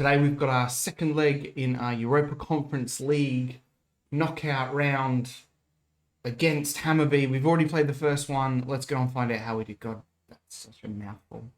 Today we've got our second leg in our Europa Conference League knockout round against Hammarby. We've already played the first one. Let's go and find out how we did. God, that's such a mouthful.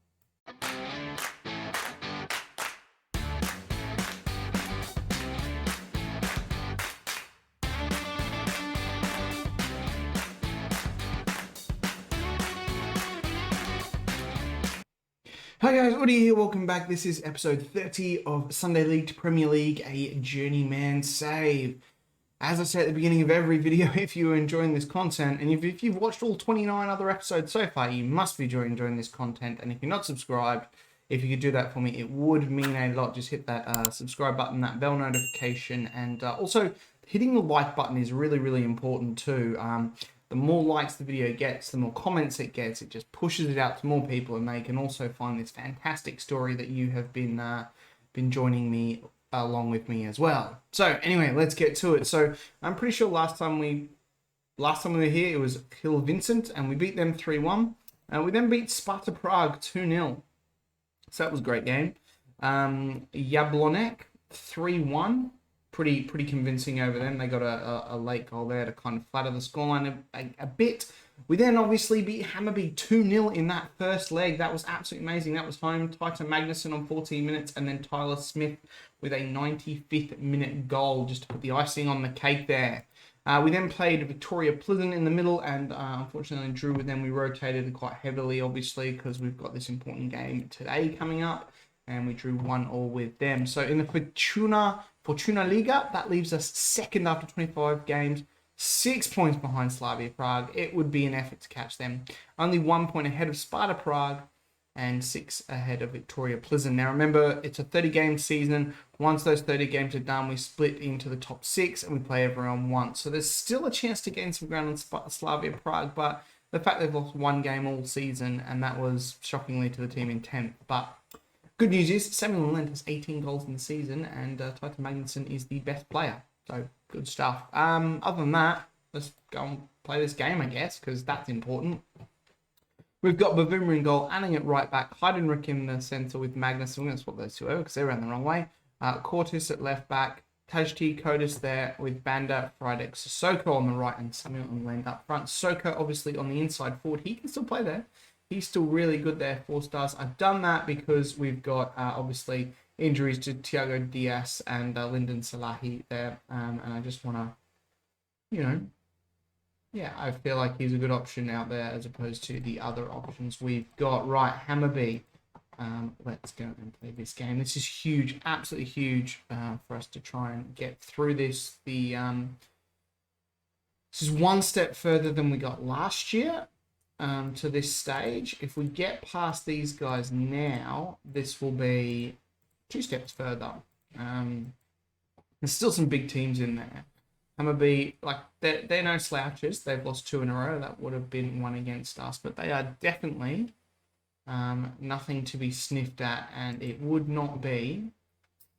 Hi guys, Woody here, welcome back. This is episode 30 of Sunday League to Premier League, a journeyman save. As I said at the beginning of every video, if you're enjoying this content, and if you've watched all 29 other episodes so far, you must be enjoying this content. And if you're not subscribed, if you could do that for me, it would mean a lot. Just hit that subscribe button, that bell notification, and also hitting the like button is really, really important too. The more likes the video gets, the more comments it gets, it just pushes it out to more people, and they can also find this fantastic story that you have been joining me along with me as well. So anyway, let's get to it. So I'm pretty sure last time we were here, it was Hill Vincent, and we beat them 3-1. We then beat Sparta Prague 2-0. So that was a great game. Jablonek 3-1. Pretty convincing over them. They got a late goal there to kind of flatter the scoreline a bit. We then obviously beat Hammarby 2-0 in that first leg. That was absolutely amazing. That was home. Titan Magnusson on 14 minutes, and then Tyler Smith with a 95th minute goal just to put the icing on the cake there. We then played Victoria Pleasant in the middle, and unfortunately drew with them. We rotated quite heavily, obviously, because we've got this important game today coming up, and we drew 1-1 with them. So in the Fortuna Liga, that leaves us second after 25 games, 6 points behind Slavia Prague. It would be an effort to catch them. Only 1 point ahead of Sparta Prague and 6 ahead of Victoria Pleasant. Now remember, it's a 30-game season. Once those 30 games are done, we split into the top 6 and we play everyone once. So there's still a chance to gain some ground on Slavia Prague, but the fact they've lost 1 game all season, and that was shockingly to the team in 10th. But good news is Samuel Lent has 18 goals in the season, and Titan Magnusson is the best player. So good stuff. Other than that, let's go and play this game, I guess, because that's important. We've got Bavuma in goal, Anning at right back, Heidenreich in the centre with Magnusson. We're going to swap those two over because they ran the wrong way. Cortis at left back, Tajti Kodis there with Banda, Friedek, Sissoko on the right, and Samuel Lent up front. Sissoko obviously on the inside forward. He can still play there. He's still really good there, 4 stars. I've done that because we've got, obviously, injuries to Thiago Diaz and Lyndon Salahi there. And I just want to, I feel like he's a good option out there as opposed to the other options we've got. Right, Hammarby. Let's go and play this game. This is huge, absolutely huge for us to try and get through this. This is one step further than we got last year. To this stage. If we get past these guys now, this will be 2 steps further. There's still some big teams in there. Hammarby, like, they're no slouches. They've lost 2 in a row. That would have been 1 against us, but they are definitely nothing to be sniffed at, and it would not be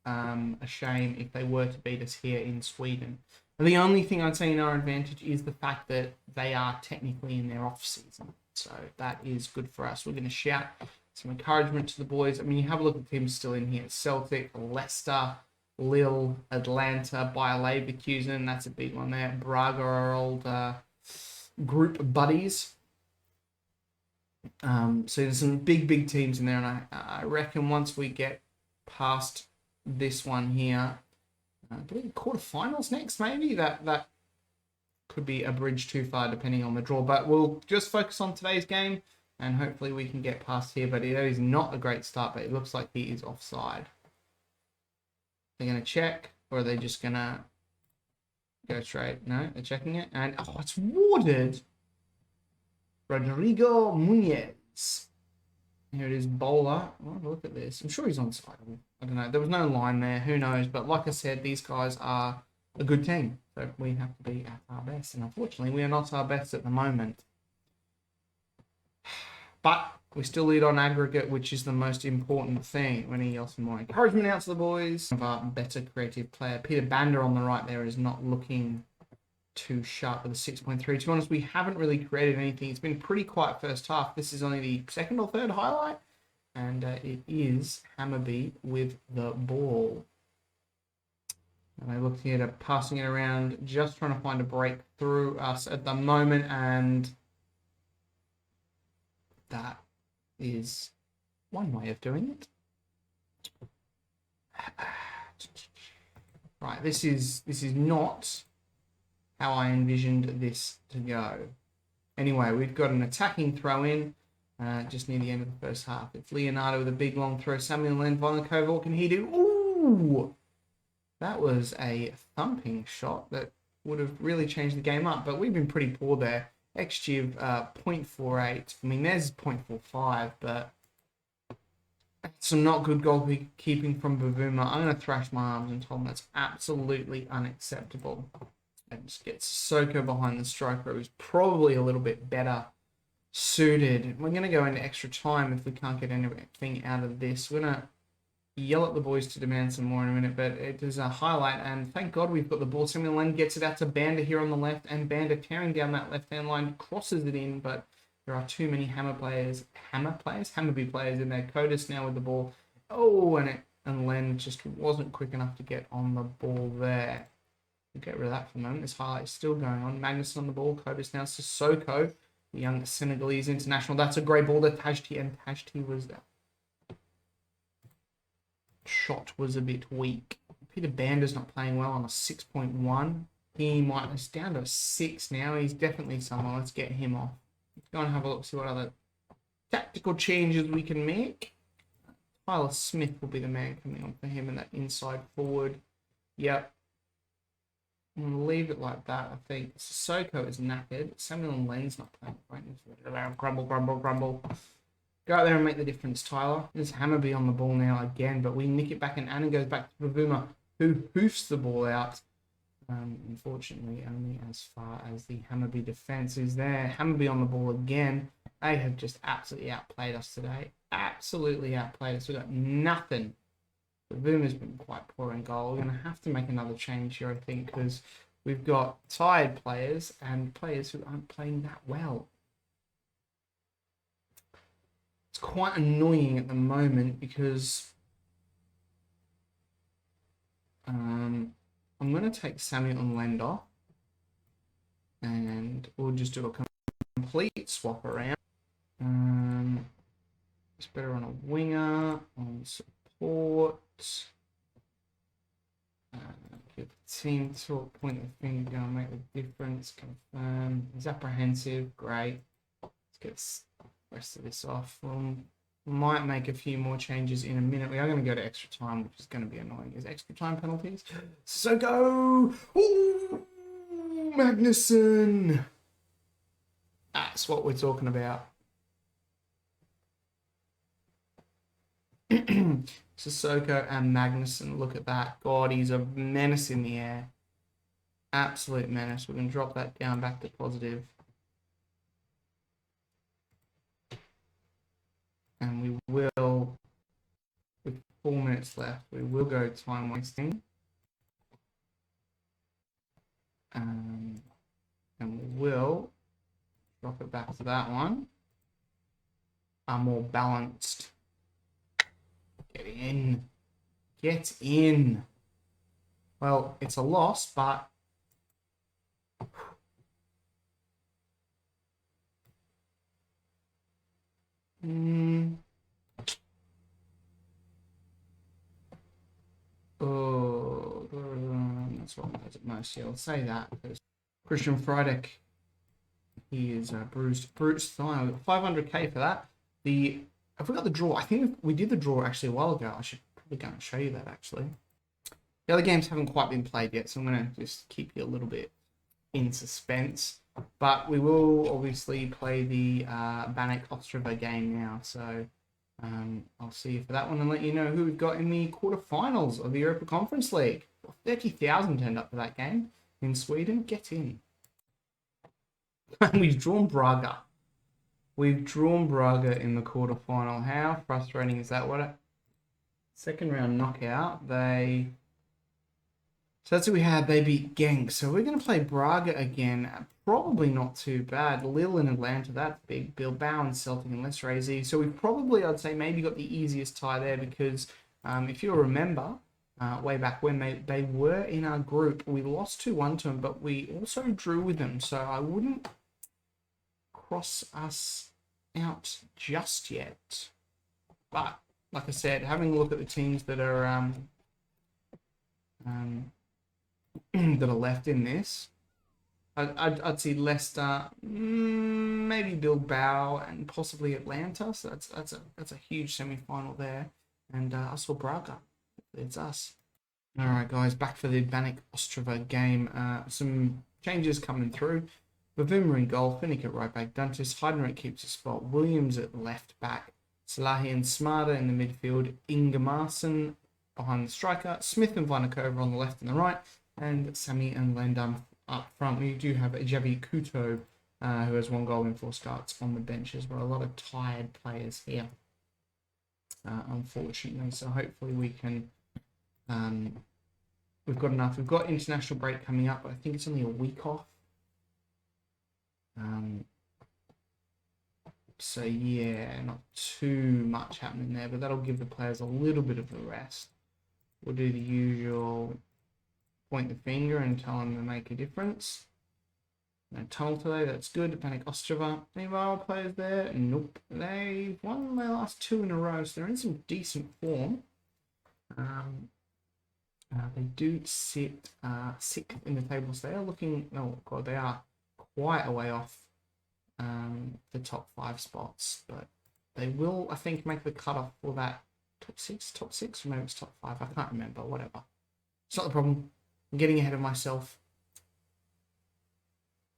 a shame if they were to beat us here in Sweden. The only thing I'd say in our advantage is the fact that they are technically in their off season. So that is good for us. We're going to shout some encouragement to the boys. I mean, you have a look at the teams still in here. Celtic, Leicester, Lille, Atlanta, Bayer Leverkusen. That's a big one there. Braga, our old group buddies. So there's some big teams in there. And I reckon once we get past this one here, I believe quarterfinals next, maybe. That could be a bridge too far depending on the draw. But we'll just focus on today's game, and hopefully we can get past here. But it is not a great start, but it looks like he is offside. They're going to check, or are they just going to go straight? No, they're checking it. And, oh, it's warded. Rodrigo Munez. Here it is, bowler. Oh, look at this. I'm sure he's onside. I don't know. There was no line there. Who knows? But like I said, these guys are a good team. So we have to be at our best. And unfortunately, we are not our best at the moment. But we still lead on aggregate, which is the most important thing. We need some more encouragement out to the boys. Of our better creative player. Peter Banda on the right there is not looking too sharp with a 6.3. To be honest, we haven't really created anything. It's been pretty quiet first half. This is only the second or third highlight. and it is Hammarby with the ball. And I looked here at passing it around, just trying to find a break through us at the moment, and that is one way of doing it. Right, this is not how I envisioned this to go. Anyway, we've got an attacking throw-in just near the end of the first half. It's Leonardo with a big long throw. Samuel Volikova, what can he do? Ooh! That was a thumping shot that would have really changed the game up, but we've been pretty poor there. XG of 0.48. I mean, there's 0.45, but some not good goalkeeping from Bavuma. I'm going to thrash my arms and tell him that's absolutely unacceptable. And just get Sissoko behind the striker, who's probably a little bit better suited. We're going to go into extra time if we can't get anything out of this. We're going to yell at the boys to demand some more in a minute, but it is a highlight, and thank God we've got the ball. Samuel Len gets it out to Banda here on the left, and Banda tearing down that left-hand line, crosses it in, but there are too many Hammarby players in there. Kodis now with the ball. Oh, and Len just wasn't quick enough to get on the ball there. We'll get rid of that for a moment. This highlight is still going on. Magnuson on the ball. Kodis now. Sissoko, the young Senegalese international. That's a great ball to Tajti, and Tajti was there. Shot was a bit weak. Peter Bander's not playing well on a 6.1. He might be down to a 6 now. He's definitely someone. Let's get him off. Let's go and have a look, see what other tactical changes we can make. Tyler Smith will be the man coming on for him in that inside forward. Yep. I'm going to leave it like that, I think. Sissoko is knackered. Samuel Len's not playing right. Grumble. Go out there and make the difference, Tyler. There's Hammarby on the ball now again, but we nick it back, and Anna goes back to Bavuma, who hoofs the ball out. Unfortunately, only as far as the Hammarby defence is there. Hammarby on the ball again. They have just absolutely outplayed us today. Absolutely outplayed us. We've got nothing. Bavuma's been quite poor in goal. We're going to have to make another change here, I think, because we've got tired players and players who aren't playing that well. It's quite annoying at the moment because I'm going to take Samuel and Lender, and we'll just do a complete swap around. It's better on a winger, on support. Give the team talk, point the finger, go and make the difference, confirm. He's apprehensive, great. Let's get the rest of this off. We might make a few more changes in a minute. We are going to go to extra time, which is going to be annoying. Is extra time penalties? So go! Ooh, Magnuson! That's what we're talking about. Sissoko and Magnuson, look at that. God, he's a menace in the air. Absolute menace. We're going to drop that down back to positive. And we will, with 4 minutes left, we will go time wasting. And we will drop it back to that one. More balanced. Get in. Get in. Well, it's a loss, but oh, that's what matters at most. Yeah, I'll say that. Because Christian Freidek, he is bruised thigh. We got 500k for that. Have we got the draw? I think we did the draw actually a while ago. I should probably go and show you that actually. The other games haven't quite been played yet, so I'm going to just keep you a little bit in suspense. But we will obviously play the Banek Ostrava game now, so I'll see you for that one and let you know who we've got in the quarterfinals of the Europa Conference League. 30,000 turned up for that game in Sweden. Get in. We've drawn Braga. We've drawn Braga in the quarterfinal. How frustrating is that? What a second round knockout. They So that's what we had. They beat Genk. So we're going to play Braga again. Probably not too bad. Lille and Atlanta, that's big. Bilbao and Celtic and Leicester AZ. So we probably, I'd say, maybe got the easiest tie there because if you'll remember, way back when they were in our group, we lost 2-1 to them, but we also drew with them. So I wouldn't cross us out just yet. But like I said, having a look at the teams that are that are left in this, I'd see Leicester, maybe Bilbao, and possibly Atlanta. So that's a huge semi-final there, and us or Braga. It's us. All right, guys, back for the Banik Ostrava game. Some changes coming through. Bavuma in goal, Finnick at right back, Dantis, Heidenreich keeps his spot, Williams at left back, Salahi and Smarter in the midfield, Ingemarsen behind the striker, Smith and Vinokurova on the left and the right, and Sammy and Lendam up front. We do have Javi Kuto, who has 1 goal in 4 starts on the bench as well. A lot of tired players here, unfortunately. So hopefully we can... we've got enough. We've got international break coming up, but I think it's only a week off. So yeah, not too much happening there, but that'll give the players a little bit of a rest. We'll do the usual point the finger and tell them to make a difference. No tunnel today, that's good. Banik Ostrava. Any of our players there? Nope. They've won their last 2 in a row, so they're in some decent form. They do sit 6th in the table, so they are looking... Oh, God, they are quite a way off the top 5 spots, but they will, I think, make the cutoff for that top 6, or maybe it's top 5. I can't remember, whatever. It's not the problem. I'm getting ahead of myself.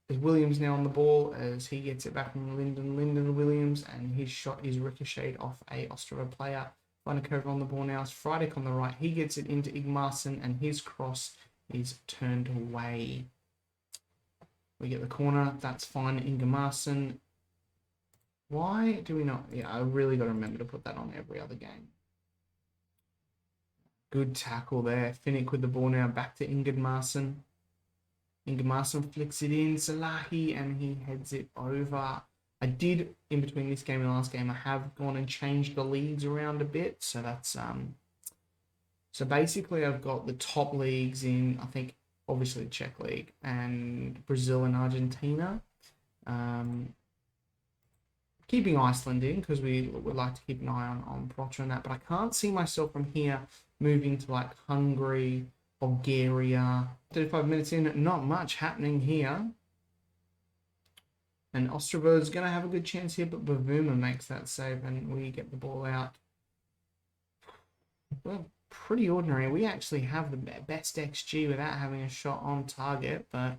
There's Williams now on the ball as he gets it back from Lyndon Williams, and his shot is ricocheted off a Ostrava player. Vinokurova on the ball now. It's Friedrich on the right. He gets it into Igmarsen, and his cross is turned away. We get the corner. That's fine. Ingemarsen. Why do we not? Yeah, I really got to remember to put that on every other game. Good tackle there. Finnick with the ball now. Back to Ingemarsen. Ingemarsen flicks it in. Salahi, and he heads it over. I did, in between this game and the last game, I have gone and changed the leagues around a bit. So that's... So basically, I've got the top leagues in, I think, obviously the Czech League and Brazil and Argentina. Keeping Iceland in because we would like to keep an eye on Protter and that, but I can't see myself from here moving to like Hungary, Bulgaria. 35 minutes in, not much happening here. And Ostrava is going to have a good chance here, but Bavuma makes that save and we get the ball out. Well, pretty ordinary. We actually have the best XG without having a shot on target, but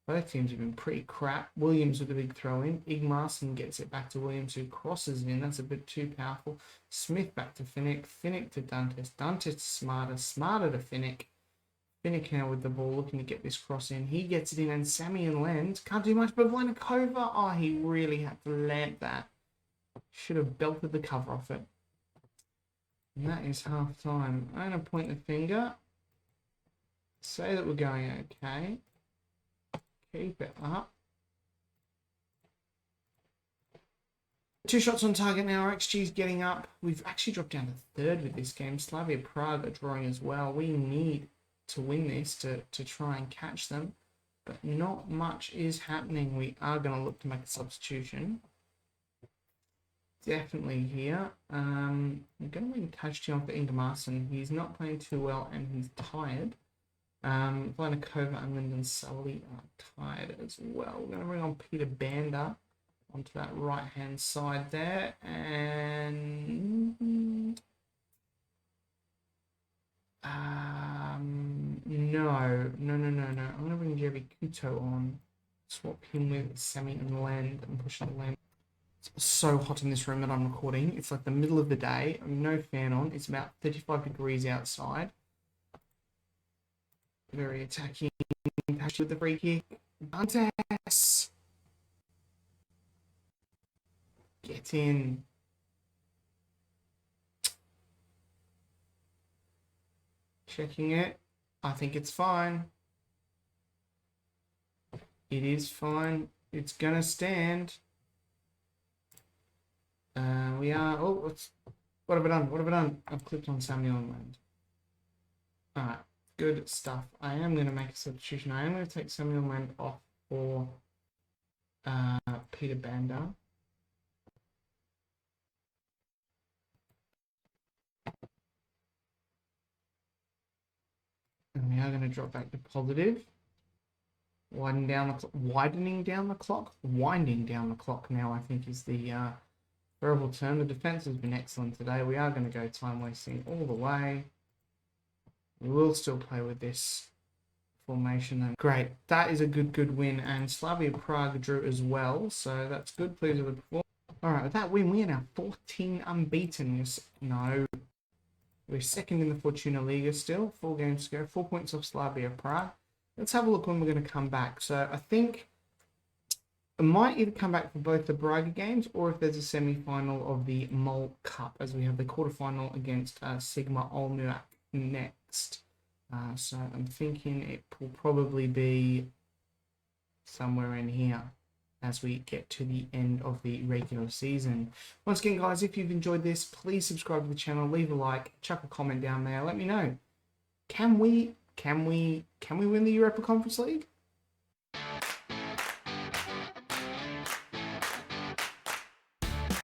both teams have been pretty crap. Williams with a big throw in. Igmarsen gets it back to Williams, who crosses it in. That's a bit too powerful. Smith back to Finnick. Finnick to Dantis. Dantis to Smarter. Smarter to Finnick. Finnick now with the ball, looking to get this cross in. He gets it in, and Sammy and Lens can't do much, but Vinokurova, oh, he really had to land that. Should have belted the cover off it. And that is half time. I'm going to point the finger. Say that we're going okay. Keep it up. 2 shots on target now. Our XG is getting up. We've actually dropped down to 3rd with this game. Slavia Prague are drawing as well. We need to win this to try and catch them. But not much is happening. We are going to look to make a substitution. Definitely here. I'm going to bring Tajti on for Ingemarsen. He's not playing too well and he's tired. Vinokurova and Lyndon Sully are tired as well. We're going to bring on Peter Banda onto that right-hand side there. And... No. I'm going to bring Jerry Kuto on. Swap him with Sammy and Land and push the Land. It's so hot in this room that I'm recording. It's like the middle of the day. No fan on. It's about 35 degrees outside. Very attacking. With the free kick. Dantes! Get in. Checking it. I think it's fine. It is fine. It's gonna stand. We are. Oh, what have I done? What have I done? I've clicked on Samuel Land. Alright, good stuff. I am going to make a substitution. I am going to take Samuel Land off for Peter Banda. And we are going to drop back to positive. Winding down the clock now, I think, is the verbal term. The defense has been excellent today. We are going to go time wasting all the way. We will still play with this formation. And great. That is a good win. And Slavia Prague drew as well. So that's good. Pleased with the performance. Alright, with that win, we are now 14 unbeaten. No. We're second in the Fortuna Liga still. 4 games to go. 4 points off Slavia Prague. Let's have a look when we're going to come back. So I think it might either come back for both the Braga games or if there's a semi-final of the Mol Cup, as we have the quarter-final against Sigma Olmuak next. So I'm thinking it will probably be somewhere in here as we get to the end of the regular season. Once again, guys, if you've enjoyed this, please subscribe to the channel, leave a like, chuck a comment down there, let me know. Can we win the Europa Conference League?